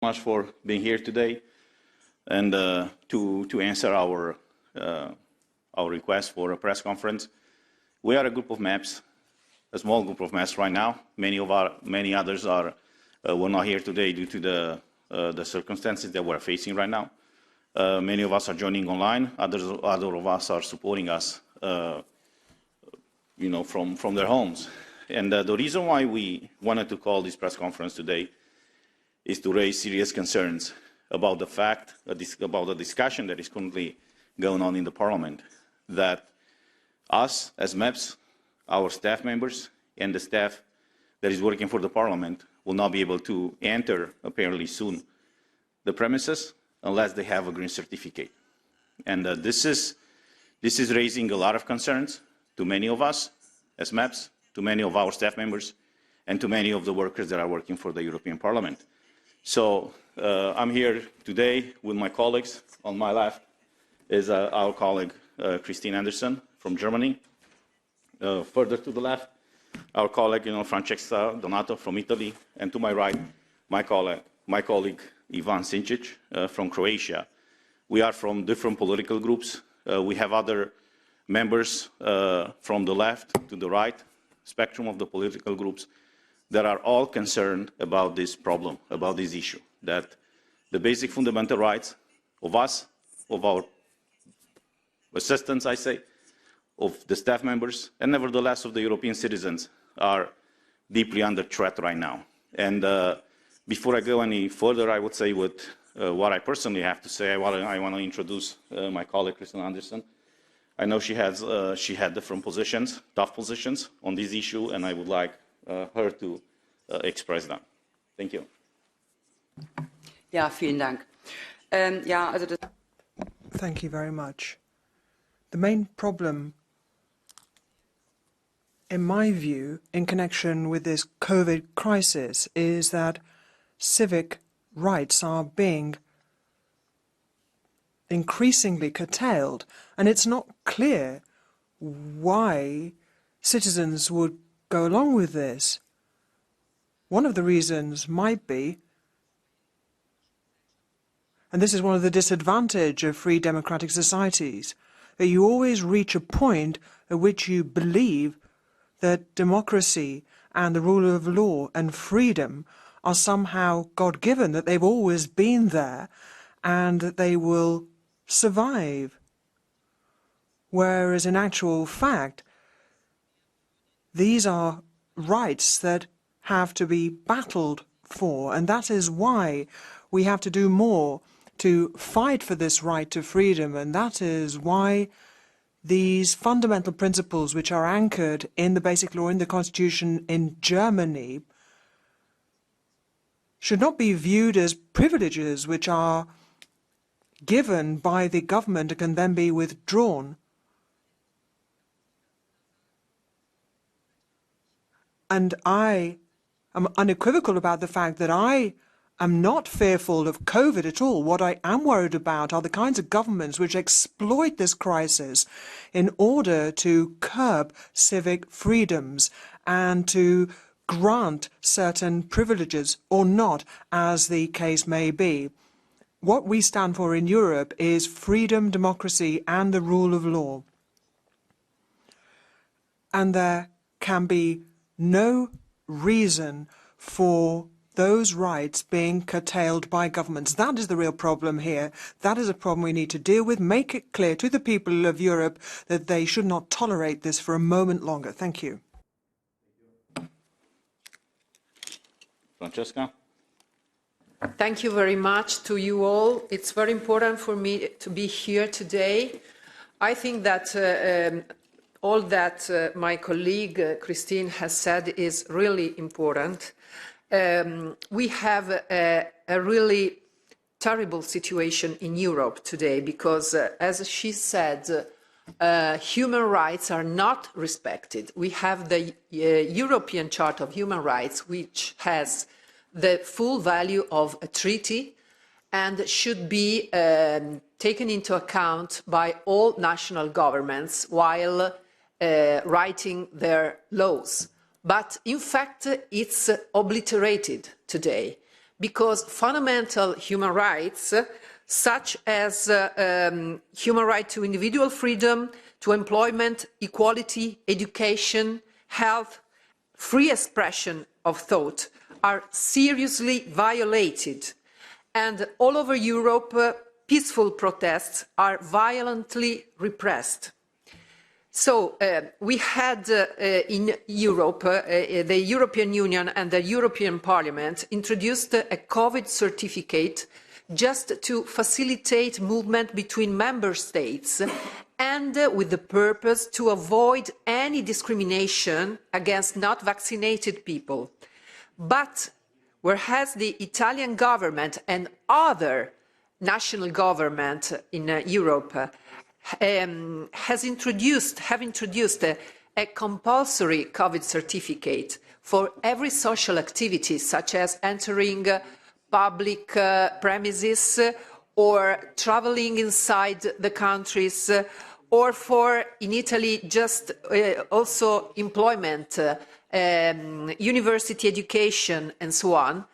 much for being here today and to answer our request for a press conference. We are a group of maps, a small group of maps right now. Many others were not here today due to the circumstances that we're facing right now. Many of us are joining online. Other of us are supporting us, from their homes. And the reason why we wanted to call this press conference today is to raise serious concerns about the fact, about the discussion that is currently going on in the Parliament, that us as MEPs, our staff members, and the staff that is working for the Parliament will not be able to enter, apparently soon, the premises unless they have a green certificate. And this is raising a lot of concerns to many of us as MEPs, to many of our staff members, and to many of the workers that are working for the European Parliament. So I'm here today with my colleagues. On my left is our colleague Christine Anderson from Germany. Further to the left, our colleague Francesca Donato from Italy, and to my right, my colleague Ivan Sinčić from Croatia. We are from different political groups. We have other members from the left to the right spectrum of the political groups that are all concerned about this problem, about this issue, that the basic fundamental rights of us, of our assistants, I say, of the staff members, and nevertheless of the European citizens are deeply under threat right now. And before I go any further, I would say what I personally have to say. I want to introduce my colleague, Christine Anderson. I know she had different positions, tough positions on this issue, and I would like her to express them. Thank you. Ja, vielen Dank. Thank you very much. The main problem, in my view, in connection with this COVID crisis is that civic rights are being increasingly curtailed, and it's not clear why citizens would go along with this. One of the reasons might be, and this is one of the disadvantages of free democratic societies, that you always reach a point at which you believe that democracy and the rule of law and freedom are somehow God-given, that they've always been there and that they will survive. Whereas in actual fact, these are rights that have to be battled for, and that is why we have to do more to fight for this right to freedom, and that is why these fundamental principles which are anchored in the basic law, in the constitution in Germany, should not be viewed as privileges which are given by the government and can then be withdrawn. And I am unequivocal about the fact that I am not fearful of COVID at all. What I am worried about are the kinds of governments which exploit this crisis in order to curb civic freedoms and to grant certain privileges or not, as the case may be. What we stand for in Europe is freedom, democracy, and the rule of law. And there can be no reason for those rights being curtailed by governments. That is the real problem here. That is a problem we need to deal with. Make it clear to the people of Europe that they should not tolerate this for a moment longer. Thank you. Francesca? Thank you very much to you all. It's very important for me to be here today. I think that all that my colleague Christine has said is really important. We have a really terrible situation in Europe today because, as she said, human rights are not respected. We have the European Charter of Human Rights, which has the full value of a treaty and should be taken into account by all national governments while writing their laws. But in fact, it's obliterated today because fundamental human rights, such as human right to individual freedom, to employment, equality, education, health, free expression of thought, are seriously violated. And all over Europe, peaceful protests are violently repressed. So we had in Europe, the European Union and the European Parliament introduced a COVID certificate just to facilitate movement between member states and with the purpose to avoid any discrimination against not vaccinated people. But whereas the Italian government and other national governments in Europe have introduced a compulsory COVID certificate for every social activity, such as entering public premises or traveling inside the countries, or for, in Italy, just also employment, university education, and so on.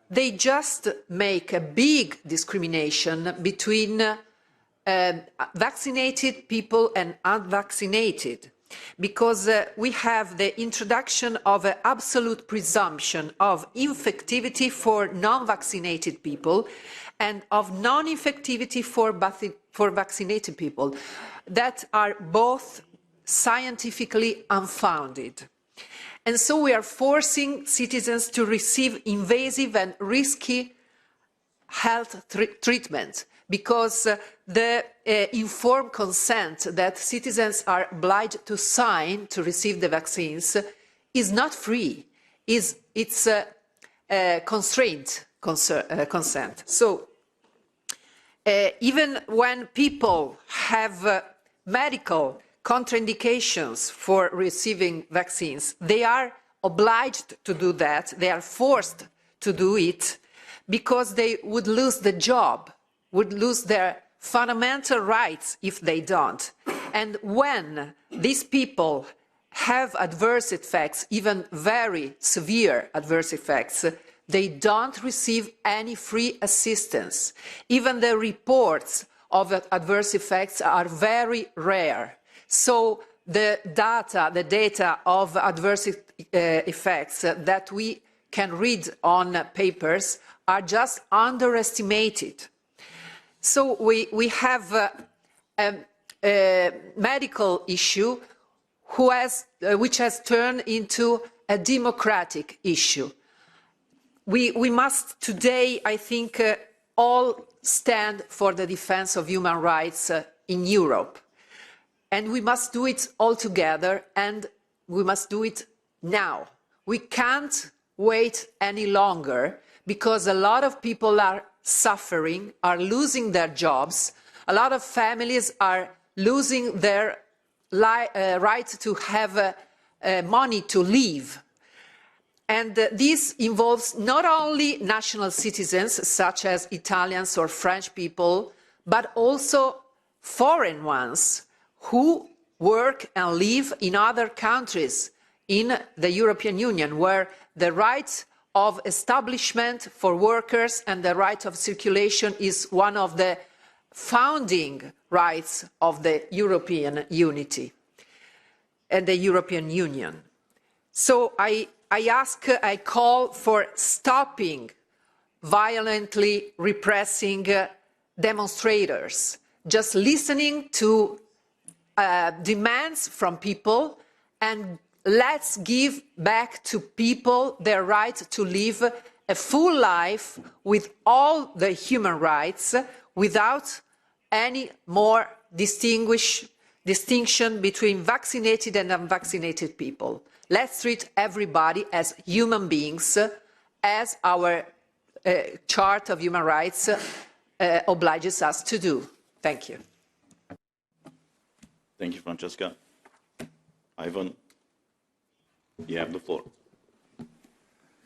They just make a big discrimination between vaccinated people and unvaccinated, because we have the introduction of an absolute presumption of infectivity for non-vaccinated people and of non-infectivity for vaccinated people that are both scientifically unfounded. And so we are forcing citizens to receive invasive and risky health treatment, because the informed consent that citizens are obliged to sign to receive the vaccines is not free. It's a constrained consent. So even when people have medical contraindications for receiving vaccines, they are obliged to do that, they are forced to do it, because they would lose the job, would lose their fundamental rights if they don't. And when these people have adverse effects, even very severe adverse effects, they don't receive any free assistance. Even the reports of adverse effects are very rare. So the data of adverse effects that we can read on papers are just underestimated. So we have a medical issue which has turned into a democratic issue. We must today, I think, all stand for the defense of human rights in Europe. And we must do it all together, and we must do it now. We can't wait any longer, because a lot of people are suffering, are losing their jobs. A lot of families are losing their right to have money to live. And this involves not only national citizens, such as Italians or French people, but also foreign ones who work and live in other countries in the European Union, where the right of establishment for workers and the right of circulation is one of the founding rights of the European unity and the European Union. So I call for stopping violently repressing demonstrators, just listening to demands from people, and let's give back to people their right to live a full life with all the human rights, without any more distinction between vaccinated and unvaccinated people. Let's treat everybody as human beings, as our Chart of Human Rights obliges us to do. Thank you. Thank you, Francesca. Ivan, you have the floor.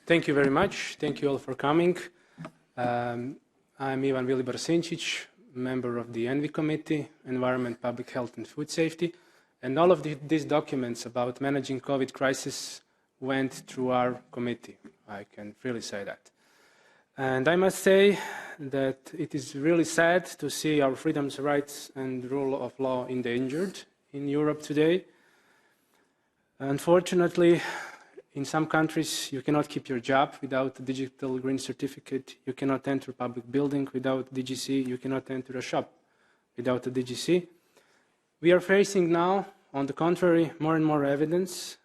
Thank you very much. Thank you all for coming. I'm Ivan Vilibor Sinčić, member of the ENVI Committee, Environment, Public Health and Food Safety. And all of these documents about managing COVID crisis went through our committee. I can freely say that. And I must say that it is really sad to see our freedoms, rights, and rule of law endangered in Europe today. Unfortunately, in some countries, you cannot keep your job without a digital green certificate. You cannot enter a public building without DGC. You cannot enter a shop without a DGC. We are facing now, on the contrary, more and more evidence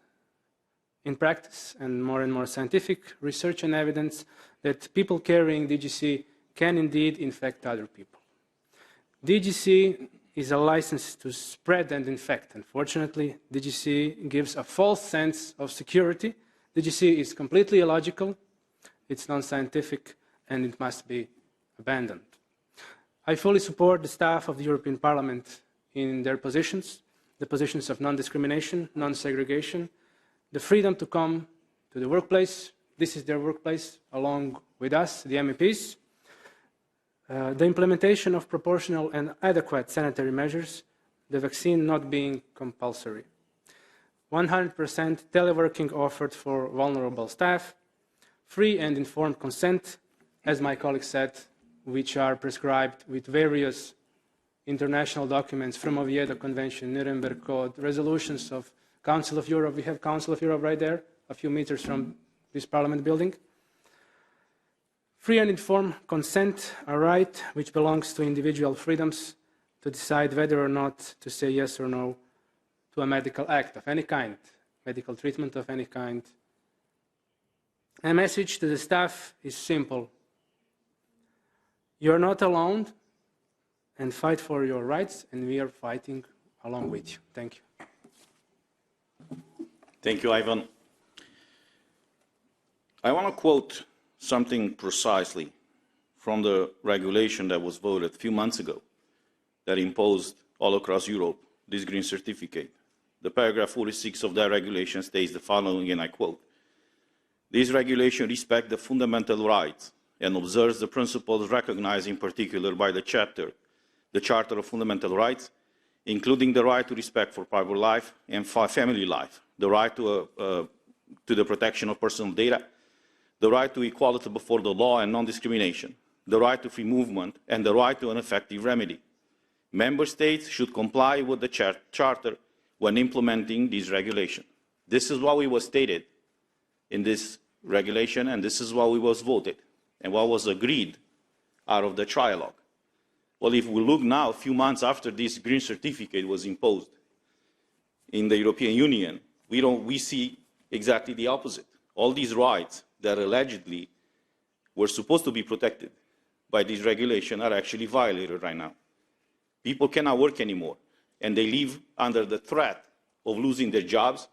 in practice and more scientific research and evidence that people carrying DGC can indeed infect other people. DGC is a license to spread and infect. Unfortunately, DGC gives a false sense of security. DGC is completely illogical, it's non-scientific, and it must be abandoned. I fully support the staff of the European Parliament in their positions, the positions of non-discrimination, non-segregation, the freedom to come to the workplace. This is their workplace, along with us, the MEPs. The implementation of proportional and adequate sanitary measures, the vaccine not being compulsory. 100% teleworking offered for vulnerable staff, free and informed consent, as my colleague said, which are prescribed with various international documents from Oviedo Convention, Nuremberg Code, resolutions of Council of Europe. We have Council of Europe right there, a few meters from this Parliament building. Free and informed consent, a right which belongs to individual freedoms to decide whether or not to say yes or no to a medical act of any kind, medical treatment of any kind. A message to the staff is simple. You're not alone, and fight for your rights, and we are fighting along with you. Thank you. Thank you, Ivan. I want to quote something precisely from the regulation that was voted a few months ago that imposed all across Europe this green certificate. The paragraph 46 of that regulation states the following, and I quote, "This regulation respects the fundamental rights and observes the principles recognized in particular by the Charter of Fundamental Rights, including the right to respect for private life and family life, the right to the protection of personal data, the right to equality before the law and non-discrimination, the right to free movement, and the right to an effective remedy. Member States should comply with the Charter when implementing this regulation." This is what we was stated in this regulation, and this is what we was voted, and what was agreed out of the trialogue. Well, if we look now, a few months after this green certificate was imposed in the European Union, we see exactly the opposite. All these rights that allegedly were supposed to be protected by this regulation are actually violated right now. People cannot work anymore, and they live under the threat of losing their jobs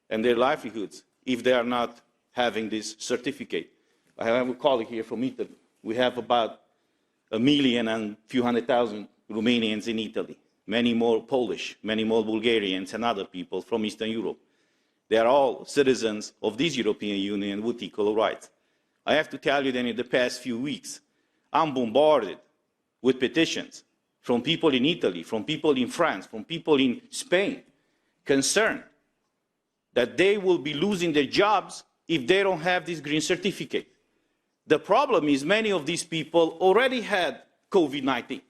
and their livelihoods if they are not having this certificate. I have a colleague here from Italy. We have about 1 million and a few 100,000 Romanians in Italy, many more Polish, many more Bulgarians and other people from Eastern Europe. They are all citizens of this European Union with equal rights. I have to tell you that in the past few weeks, I'm bombarded with petitions from people in Italy, from people in France, from people in Spain, concerned that they will be losing their jobs if they don't have this green certificate. The problem is many of these people already had COVID-19.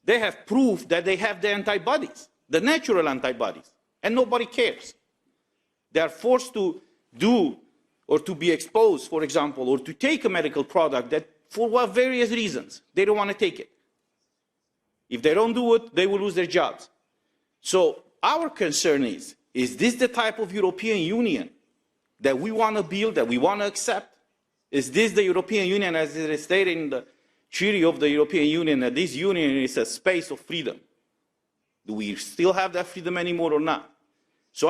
They have proof that they have the antibodies, the natural antibodies, and nobody cares. They are forced to do or to be exposed, for example, or to take a medical product that for various reasons, they don't want to take it. If they don't do it, they will lose their jobs. So our concern is this the type of European Union that we want to build, that we want to accept? Is this the European Union, as it is stated in the Treaty of the European Union, that this union is a space of freedom? Do we still have that freedom anymore or not? So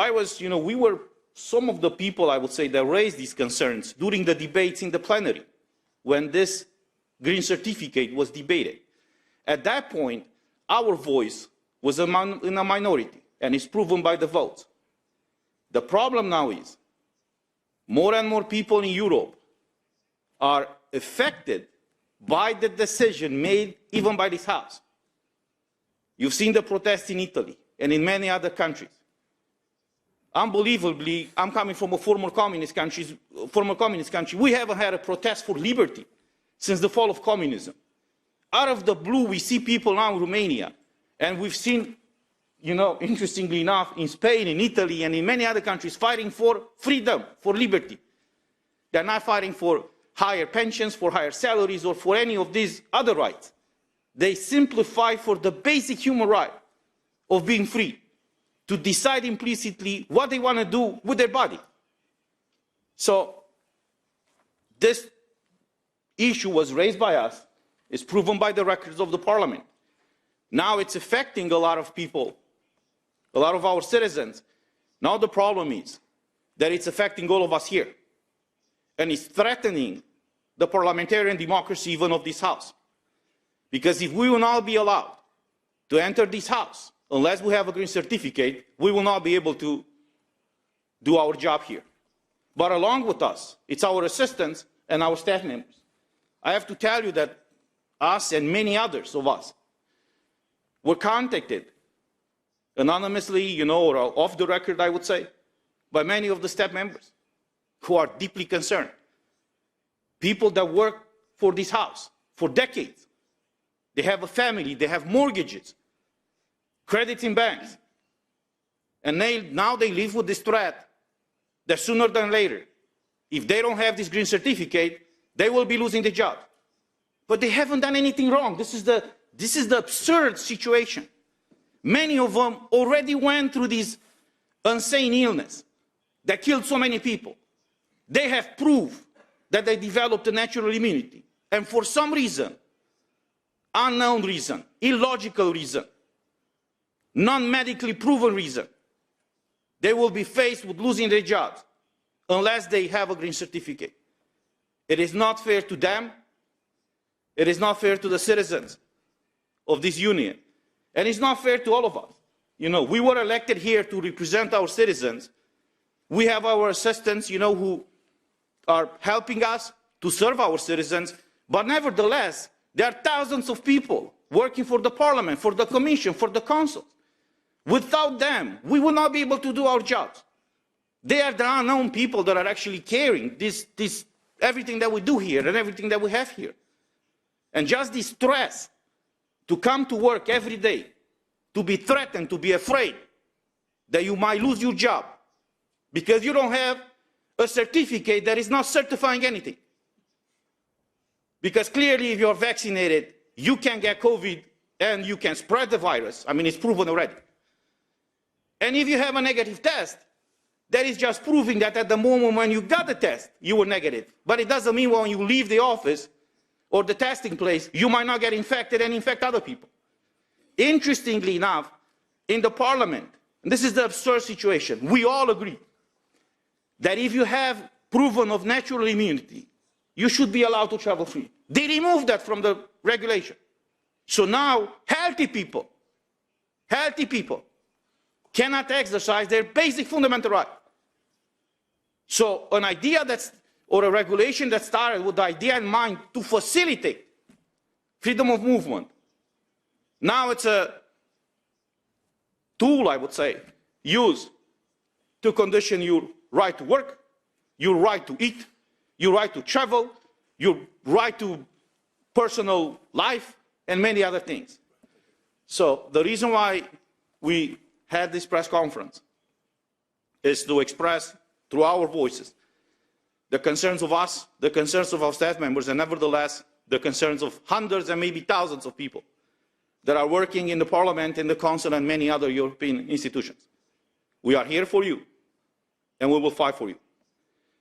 we were some of the people, I would say, that raised these concerns during the debates in the plenary when this green certificate was debated. At that point, our voice was in a minority, and it's proven by the votes. The problem now is more and more people in Europe are affected by the decision made even by this House. You've seen the protests in Italy and in many other countries. unbelievably, I'm coming from a former communist country. We haven't had a protest for liberty since the fall of communism. Out of the blue, we see people now in Romania, and we've seen, interestingly enough, in Spain, in Italy, and in many other countries, fighting for freedom, for liberty. They're not fighting for higher pensions, for higher salaries, or for any of these other rights. They simply fight for the basic human right of being free, to decide implicitly what they want to do with their body. So this issue was raised by us, is proven by the records of the Parliament. Now it's affecting a lot of people, a lot of our citizens. Now the problem is that it's affecting all of us here, and it's threatening the parliamentarian democracy even of this House. Because if we will not be allowed to enter this House, unless we have a green certificate, we will not be able to do our job here. But along with us, it's our assistants and our staff members. I have to tell you that us and many others of us were contacted anonymously, or off the record, I would say, by many of the staff members who are deeply concerned. People that work for this House for decades. They have a family, they have mortgages, credits in banks. And now they live with this threat that sooner than later, if they don't have this green certificate, they will be losing their job. But they haven't done anything wrong. This is the absurd situation. Many of them already went through this insane illness that killed so many people. They have proof that they developed a natural immunity. And for some reason, unknown reason, illogical reason, non-medically proven reason, they will be faced with losing their jobs unless they have a green certificate. It is not fair to them. It is not fair to the citizens of this union. And it's not fair to all of us. We were elected here to represent our citizens. We have our assistants, who are helping us to serve our citizens. But nevertheless, there are thousands of people working for the Parliament, for the Commission, for the Council. Without them, we will not be able to do our jobs. They are the unknown people that are actually carrying everything that we do here and everything that we have here. And just this stress to come to work every day, to be threatened, to be afraid that you might lose your job because you don't have a certificate that is not certifying anything. Because clearly, if you're vaccinated, you can get COVID and you can spread the virus. I mean, it's proven already. And if you have a negative test, that is just proving that at the moment when you got the test, you were negative. But it doesn't mean when you leave the office or the testing place, you might not get infected and infect other people. Interestingly enough, in the Parliament, and this is the absurd situation, we all agree that if you have proven of natural immunity, you should be allowed to travel free. They removed that from the regulation. So now, healthy people cannot exercise their basic fundamental right. So an idea or a regulation that started with the idea in mind to facilitate freedom of movement, now it's a tool, I would say, used to condition your right to work, your right to eat, your right to travel, your right to personal life, and many other things. So the reason why we had this press conference is to express through our voices the concerns of us, the concerns of our staff members, and nevertheless the concerns of hundreds and maybe thousands of people that are working in the Parliament, in the Council, and many other European institutions. We are here for you, and we will fight for you.